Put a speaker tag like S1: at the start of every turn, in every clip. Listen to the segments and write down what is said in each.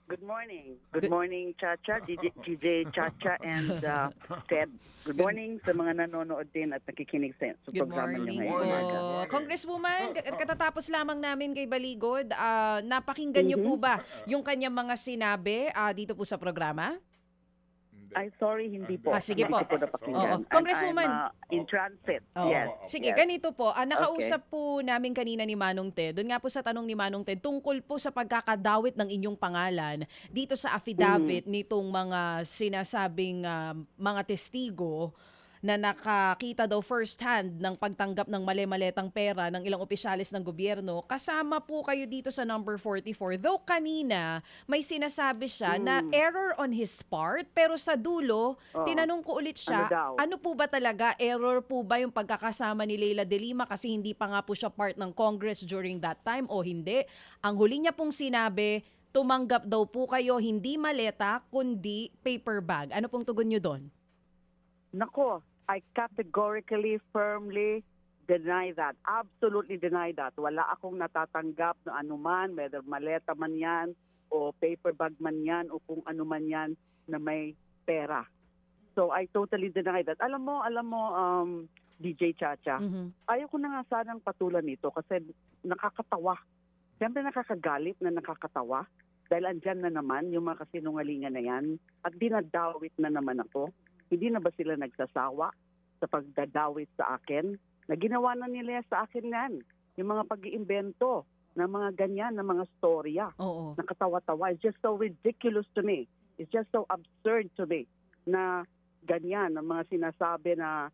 S1: Good morning. Good morning, Chacha, GJ Chacha, and Ted. Good morning sa mga nanonood din at nakikinig sa
S2: Good
S1: programa niyo
S2: morning
S1: ngayong
S2: po.
S1: umaga.
S2: Congresswoman, katatapos lamang namin kay Baligod, napakinggan niyo po ba yung kanyang mga sinabi dito po sa programa?
S1: Ay, sorry, hindi po.
S2: Sige po.
S1: Hindi ko napakinggan.
S2: Oo. Congresswoman.
S1: I'm in transit.
S2: Oo.
S1: Yes.
S2: Sige,
S1: yes.
S2: ganito po. Nakausap po namin kanina ni Manong Ted. Doon nga po sa tanong ni Manong Ted, tungkol po sa pagkakadawit ng inyong pangalan dito sa affidavit nitong mga sinasabing mga testigo na nakakita daw first hand ng pagtanggap ng mali-maletang pera ng ilang opisyalis ng gobyerno. Kasama po kayo dito sa number 44. Though kanina, may sinasabi siya na error on his part, pero sa dulo, tinanong ko ulit siya, ano po ba talaga, error po ba yung pagkakasama ni Leila de Lima kasi hindi pa nga po siya part ng Congress during that time o hindi? Ang huli niya pong sinabi, tumanggap daw po kayo hindi maleta kundi paper bag. Ano pong tugon niyo doon?
S1: Nako, I categorically, firmly deny that. Absolutely deny that. Wala akong natatanggap na anuman, whether maleta man yan o paper bag man yan o kung ano man yan na may pera. So I totally deny that. Alam mo, DJ Chacha, ayaw ko na nga sanang patulan nito kasi nakakatawa. Siyempre nakakagalit na nakakatawa dahil andyan na naman yung mga kasinungalingan na yan at dinadawit na naman ako. Hindi na ba sila nagsasawa sa pagdadawit sa akin? Na ginawa na nila sa akin yan. Yung mga pag-iimbento na mga ganyan, na mga storya.
S2: Oo.
S1: Nakatawa-tawa. It's just so ridiculous to me. It's just so absurd to me na ganyan, ang mga sinasabi na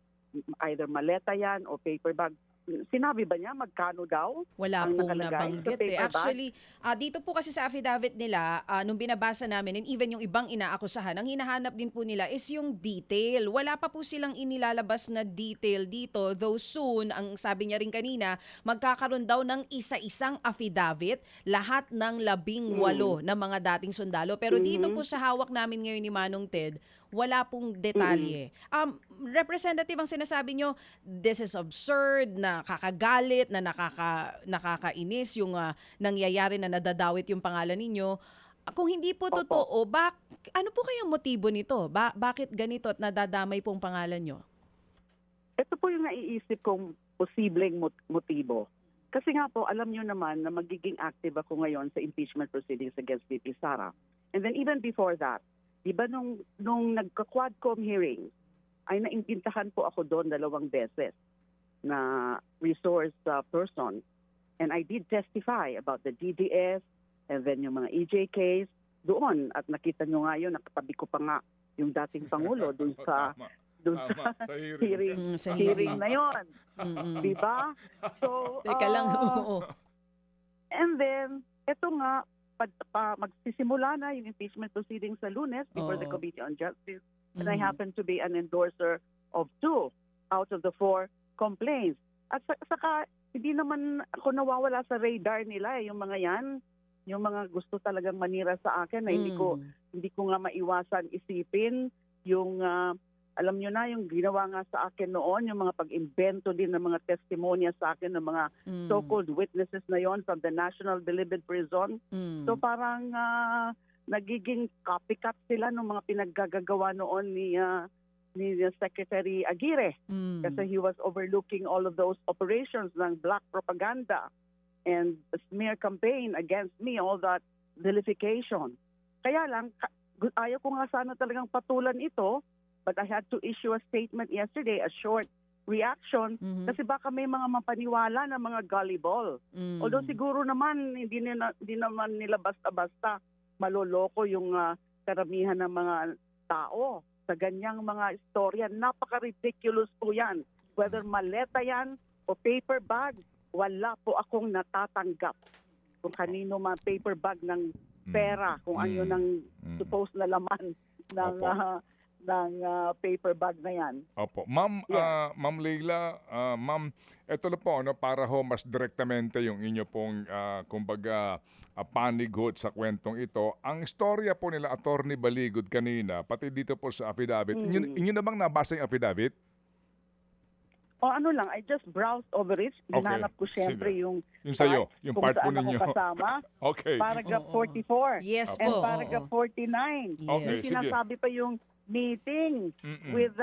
S1: either maleta yan o paper bag. Sinabi ba niya magkano daw?
S2: Wala
S1: ang
S2: pong
S1: nakalagay sa
S2: nabanggit
S1: paper bag?
S2: Actually, dito po kasi sa affidavit nila, nung binabasa namin, and even yung ibang inaakusahan, ang hinahanap din po nila is yung detail. Wala pa po silang inilalabas na detail dito, though soon, ang sabi niya rin kanina, magkakaroon daw ng isa-isang affidavit, lahat ng 18 na mga dating sundalo. Pero dito po sa hawak namin ngayon ni Manong Ted, wala pong detalye. Representative, ang sinasabi nyo, this is absurd, na kakagalit, na nakakainis yung nangyayari na nadadawit yung pangalan ninyo. Kung hindi po totoo, ano po kayang motibo nito? Bakit ganito at nadadamay pong pangalan nyo?
S1: Ito po yung naiisip kong posibleng motibo. Kasi nga po, alam nyo naman na magiging active ako ngayon sa impeachment proceedings against VP Sara. And then even before that, di ba nung nagka-Quadcom hearing, ay naimbitahan po ako doon 2 beses na resource person. And I did testify about the DDS and then yung mga EJKs doon. At nakita nyo nga yun, nakatabi ko pa nga yung dating Pangulo doon sa hearing na yun. Diba? So,
S2: Teka lang, oo.
S1: And then, eto nga, magsisimula na yung impeachment proceedings sa Lunes before the Committee on Justice. And I happen to be an endorser of 2 out of the 4 complaints. At saka, hindi naman ako nawawala sa radar nila yung mga yan. Yung mga gusto talagang manira sa akin na hindi ko nga maiwasan isipin yung alam nyo na yung ginawa nga sa akin noon, yung mga pag-imbento din ng mga testimonya sa akin ng mga so-called witnesses na yon from the National Bilibid Prison. So parang nagiging copycat sila ng mga pinaggagawa noon ni Secretary Aguirre. Kasi he was overlooking all of those operations ng black propaganda and smear campaign against me, all that vilification. Kaya lang, ayaw ko nga sana talagang patulan ito, but I had to issue a statement yesterday, a short reaction, kasi baka may mga mapaniwala na mga gullible. Although siguro naman, hindi naman nila basta-basta maloloko yung karamihan ng mga tao sa ganyang mga istorya. Napaka-ridiculous po yan. Whether maleta yan o paper bag, wala po akong natatanggap. Kung kanino mga paper bag ng pera, kung ano ng supposed na laman ng paper bag na yan.
S3: Opo. Ma'am, Ma'am Leila, ma'am, ito na po, para ho mas direktamente yung inyo pong, kumbaga, panig ho sa kwentong ito. Ang istorya po nila, Attorney Baligod kanina, pati dito po sa affidavit, inyo na bang nabasa yung affidavit?
S1: O ano lang, I just browsed over it.
S3: Okay,
S1: Hinanap ko syempre
S3: sige.
S1: yung
S3: Yung sa'yo, yung
S1: kung
S3: part po
S1: saan ako
S3: ninyo.
S1: kasama.
S3: Okay.
S1: Paragraph
S2: Oo.
S1: 44
S2: Yes
S3: Opo.
S1: and
S2: po.
S1: paragraph 49.
S2: Yes.
S3: Okay,
S1: Yung
S3: sige.
S1: sinasabi pa yung meeting with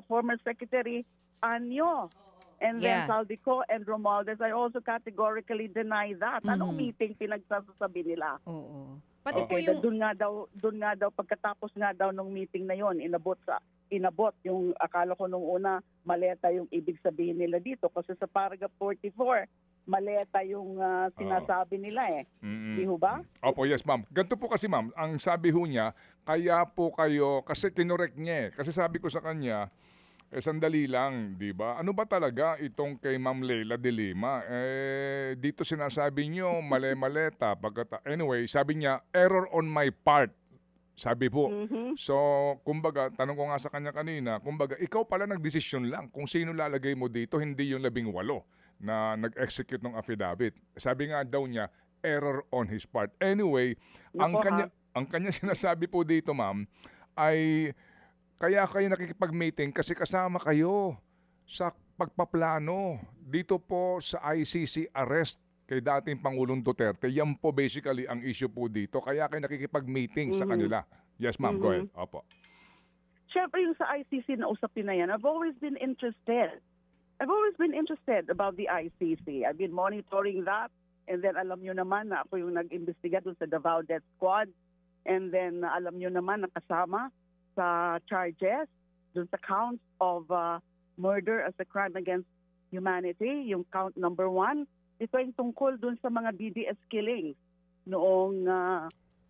S1: former Secretary Anyo. And then
S2: Yeah.
S1: Saldico and Romualdez, I also categorically deny that. Anong
S2: Mhm.
S1: meeting pinagsasabi nila?
S2: Oo. Pati po
S1: Okay,
S2: yung
S1: doon nga daw pagkatapos nga daw ng meeting na yon, inabot yung akala ko nung una maleta yung ibig sabihin nila dito kasi sa paragraph 44 maleta yung sinasabi nila Di ho ba?
S3: Opo, yes ma'am. Ganito po kasi ma'am, ang sabi ho niya, kaya po kayo, kasi tinorek niya Kasi sabi ko sa kanya, sandali lang, di ba? Ano ba talaga itong kay Ma'am Leila de Lima? Dito sinasabi niyo, mali-maleta. Anyway, sabi niya, error on my part. Sabi po.
S1: Mhm.
S3: So, kumbaga, tanong ko nga sa kanya kanina, kumbaga, ikaw pala nagdesisyon lang kung sino lalagay mo dito, hindi yung 18 na nag-execute ng affidavit. Sabi nga daw niya, error on his part. Anyway, ang
S1: Nako,
S3: kanya sinasabi po dito, ma'am, ay kaya kayo nakikipag-meeting kasi kasama kayo sa pagpaplano dito po sa ICC arrest kay dating Pangulong Duterte. Yan po basically ang issue po dito. Kaya kayo nakikipag-meeting sa kanila. Yes, ma'am. Go ahead. Opo.
S1: Siyempre yung sa ICC na usapin na yan, I've always been interested. I've always been interested about the ICC. I've been monitoring that. And then alam nyo naman na ako yung nag-imbestiga doon sa Davao Death Squad. And then alam nyo naman na kasama sa charges doon sa counts of murder as a crime against humanity, yung count number 1. Ito yung tungkol doon sa mga BDS killings noong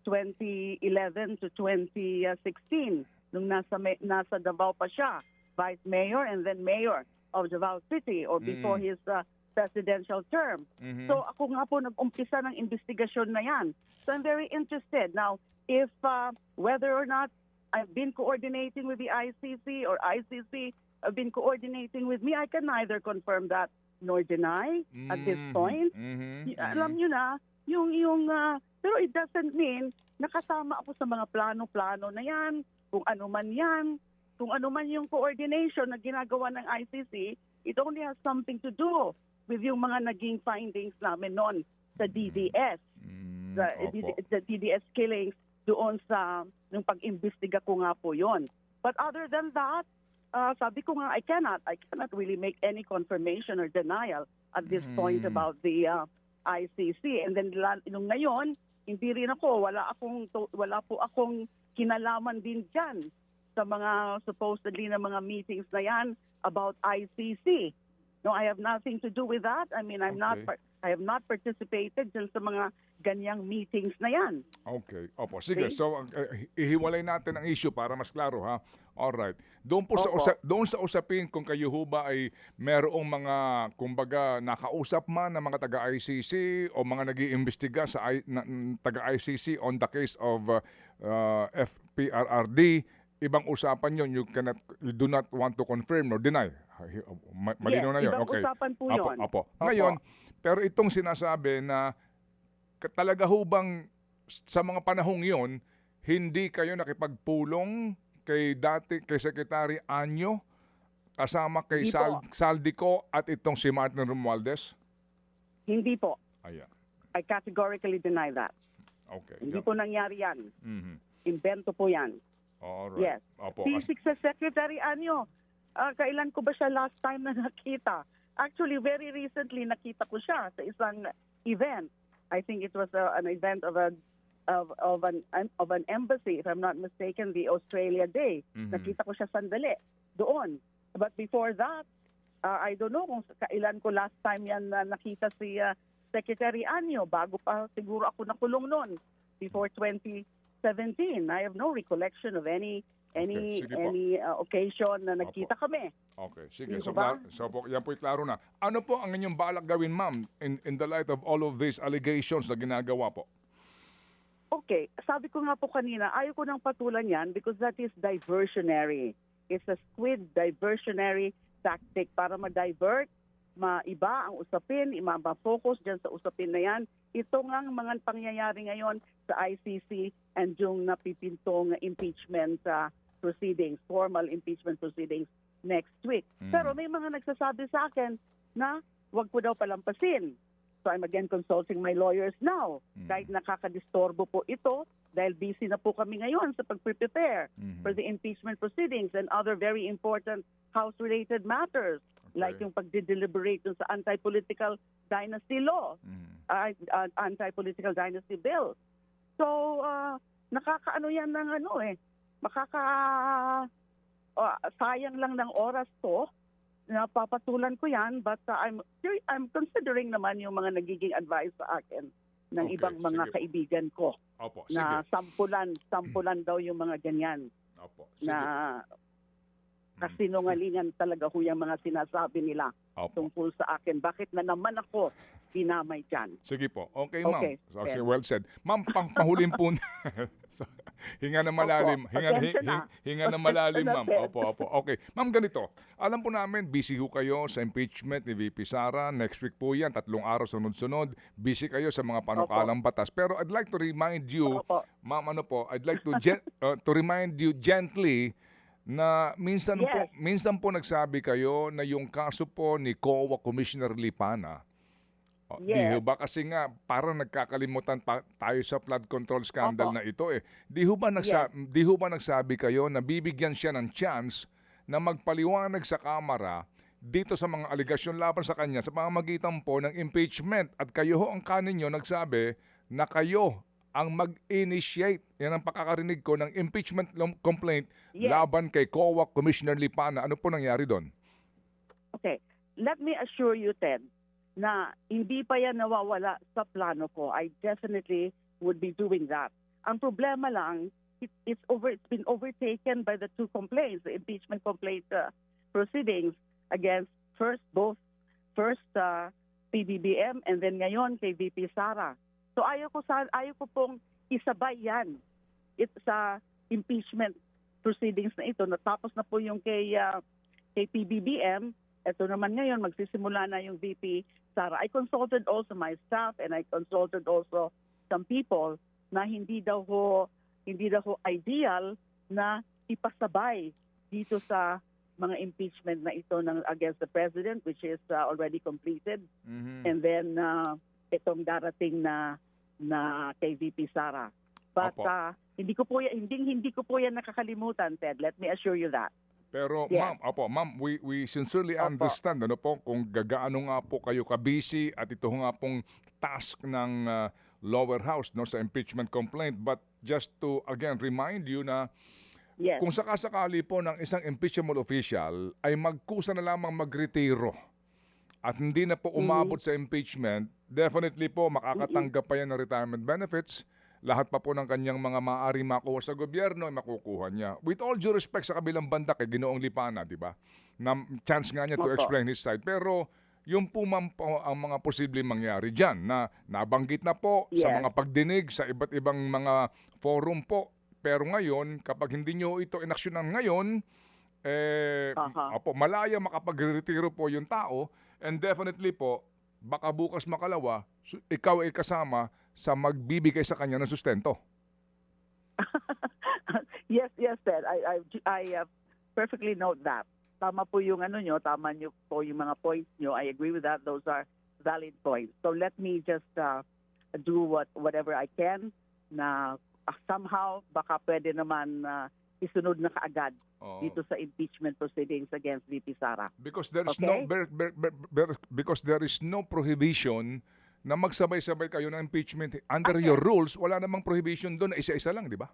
S1: 2011 to 2016 nung nasa Davao pa siya, vice mayor and then mayor of Davao City or before his presidential term. So ako nga po nag-umpisa ng investigasyon na yan. So I'm very interested. Now, if whether or not I've been coordinating with the ICC or ICC have been coordinating with me, I can neither confirm that nor deny at this point. Alam nyo na, pero it doesn't mean nakasama ako sa mga plano-plano na yan, kung ano man yan, kung ano man yung coordination na ginagawa ng ICC, it only has something to do with yung mga naging findings namin noon sa DDS. The DDS killings doon sa nung pag-imbestiga ko nga po yon. But other than that, sabi ko nga I cannot really make any confirmation or denial at this point about the ICC. And then nung ngayon, hindi rin ako wala po akong kinalaman din diyan sa mga supposedly na mga meetings na yan about ICC. No, I have nothing to do with that. I mean, I have not participated dyan sa mga ganyang meetings na yan.
S3: Okay. Opo. Sige.
S1: Okay.
S3: So, ihiwalay natin ang issue para mas klaro, ha? Alright. Doon po
S1: Opo.
S3: doon sa usapin kung kayo ho ba ay merong mga, kumbaga, nakausap man ng mga taga-ICC o mga nag-iimbestiga sa taga-ICC on the case of FPRRD, ibang usapan yun, you do not want to confirm or deny. Malinaw na yun.
S1: Ibang
S3: Okay.
S1: usapan po yun.
S3: Opo. Ngayon, pero itong sinasabi na talaga ho bang sa mga panahong yon hindi kayo nakipagpulong kay Secretary Anyo kasama kay
S1: Hindi po.
S3: Saldico at itong si Martin Romualdez?
S1: Hindi po.
S3: Ayan.
S1: I categorically deny that.
S3: Okay.
S1: Hindi
S3: Yeah.
S1: po nangyari yan.
S3: Mhm.
S1: Invento po yan.
S3: Alright.
S1: Yes.
S3: Opo.
S1: Si Secretary Anyo, kailan ko ba siya last time na nakita? Actually, very recently nakita ko siya sa isang event. I think it was an event of an embassy, if I'm not mistaken, the Australia Day. Nakita ko siya sandali doon. But before that, I don't know kung kailan ko last time yan na nakita si Secretary Anyo. Bago pa siguro ako nakulong noon, before 2017. I have no recollection of any
S3: sige po.
S1: occasion na nagkita kami.
S3: Okay, sige.
S1: Hindi
S3: So,
S1: ko ba?
S3: yan po'y klaro na. Ano po ang inyong balak gawin, ma'am, in the light of all of these allegations na ginagawa po?
S1: Okay, sabi ko nga po kanina, ayaw ko nang patulan yan because that is diversionary. It's a squid diversionary tactic para ma-divert, maiba ang usapin, ma-focus dyan sa usapin na yan. Ito nga ang mga pangyayari ngayon sa ICC and yung napipintong impeachment proceedings, formal impeachment proceedings next week. Pero may mga nagsasabi sa akin na wag ko daw palampasin. So I'm again consulting my lawyers now. Kahit nakakadistorbo po ito, dahil busy na po kami ngayon sa pag-prepare for the impeachment proceedings and other very important House-related matters, like yung pagdideliberate dun sa anti-political dynasty law, anti-political dynasty bill. So, nakakaano yan ng sayang lang ng oras to. Napapatulan ko yan, but I'm considering naman yung mga nagiging advice sa akin ng ibang mga kaibigan ko.
S3: Opo,
S1: na sampulan daw yung mga ganyan.
S3: Opo, sige.
S1: Na kasinungalingan talaga ho yung mga sinasabi nila tungkol sa akin. Bakit na naman ako dinamay dyan?
S3: Sige po. Okay, ma'am.
S1: Okay.
S3: So, well said. Ma'am, panghuling po. Hinga na malalim. Hinga na malalim, ma'am. Opo. Okay. Ma'am, ganito. Alam po namin, busy ho kayo sa impeachment ni VP Sara. Next week po yan, 3 araw sunod-sunod. Busy kayo sa mga panukalang batas. Pero I'd like to remind you, ma'am, I'd like to remind you gently na minsan po nagsabi kayo na yung kaso po ni COA Commissioner Lipana, di ba kasi nga parang nagkakalimutan tayo sa flood control scandal na ito eh. Di ho ba nagsabi kayo na bibigyan siya ng chance na magpaliwanag sa Kamara dito sa mga aligasyon laban sa kanya sa pamamagitan po ng impeachment, at kayo ho ang kaninyo nagsabi na kayo ang mag-initiate, yan ang pakakarinig ko, ng impeachment complaint laban kay COA Commissioner Lipana. Ano po nangyari doon? Okay.
S1: Let me assure you, Ted, na hindi pa yan nawawala sa plano ko. I definitely would be doing that. Ang problema lang, it's been overtaken by the 2 complaints, the impeachment complaint proceedings against both PBBM and then ngayon kay VP Sara. So ayaw ko pong isabay yan sa impeachment proceedings na ito. Natapos na po yung kay PBBM. Ito naman ngayon, magsisimula na yung VP Sara. I consulted also my staff and I consulted also some people na hindi daw ho ideal na ipasabay dito sa mga impeachment na ito against the president, which is already completed. And then itong darating na kay VP Sara. But hindi ko po yan nakakalimutan, Ted. Let me assure you that.
S3: Pero ma'am, we sincerely understand ano po kung gaano nga po kayo ka-busy at ito nga pong task ng lower house no sa impeachment complaint, but just to again remind you na kung sakasakali po ng isang impeachable official ay magkusa na lamang magretiro at hindi na po umabot sa impeachment, definitely po makakatanggap pa yan ng retirement benefits. Lahat pa po ng kanyang mga maaari makuha sa gobyerno ay makukuha niya. With all due respect sa kabilang banda kay Ginoong Lipana, di ba? Na chance nga niya to explain his side. Pero yung po ma'am ang mga posibleng mangyari dyan na nabanggit na po sa mga pagdinig sa iba't ibang mga forum po. Pero ngayon, kapag hindi nyo ito inaksyonan ngayon, malaya makapag-retiro po yung tao, and definitely po, baka bukas makalawa, ikaw ay kasama sa magbibigay sa kanya ng sustento.
S1: Yes, Ted. I perfectly note that. Tama po yung tama nyo po yung mga points nyo. I agree with that. Those are valid points. So let me just do whatever I can na somehow baka pwede naman isunod na kaagad dito sa impeachment proceedings against VP Sara.
S3: Because there is because there is no prohibition na magsabay-sabay kayo ng impeachment. Under your rules, wala namang prohibition doon na isa-isa lang, di ba?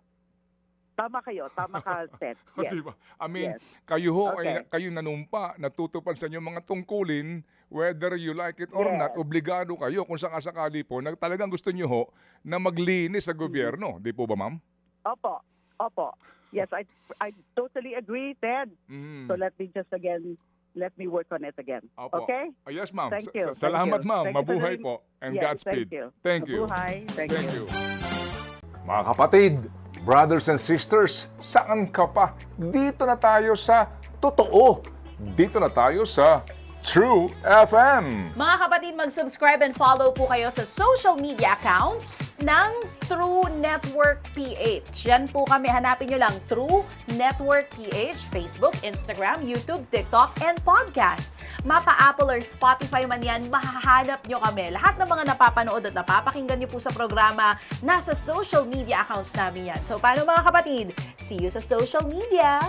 S1: Tama ka, Ted. Yes.
S3: Diba? I mean, kayo nanumpa, natutupad sa inyong mga tungkulin, whether you like it or not, obligado kayo kung sakasakali po, na talagang gusto nyo ho na maglinis sa gobyerno. Di po ba, ma'am?
S1: Opo. Yes, I totally agree, Ted. So let me work on it again.
S3: Opo.
S1: Okay?
S3: Yes, ma'am.
S1: Thank you.
S3: Salamat, ma'am. Mabuhay po. And Godspeed.
S1: Thank you. Mabuhay. Thank you.
S3: Mga kapatid, brothers and sisters, saan ka pa? Dito na tayo sa totoo. Dito na tayo sa True FM.
S2: Mga kapatid, mag-subscribe and follow po kayo sa social media accounts ng True Network PH. Yan po kami. Hanapin nyo lang True Network PH, Facebook, Instagram, YouTube, TikTok, and podcast. Mapa Apple or Spotify man yan, mahahanap nyo kami. Lahat ng mga napapanood at napapakinggan nyo po sa programa, nasa social media accounts namin yan. So, paano mga kapatid? See you sa social media!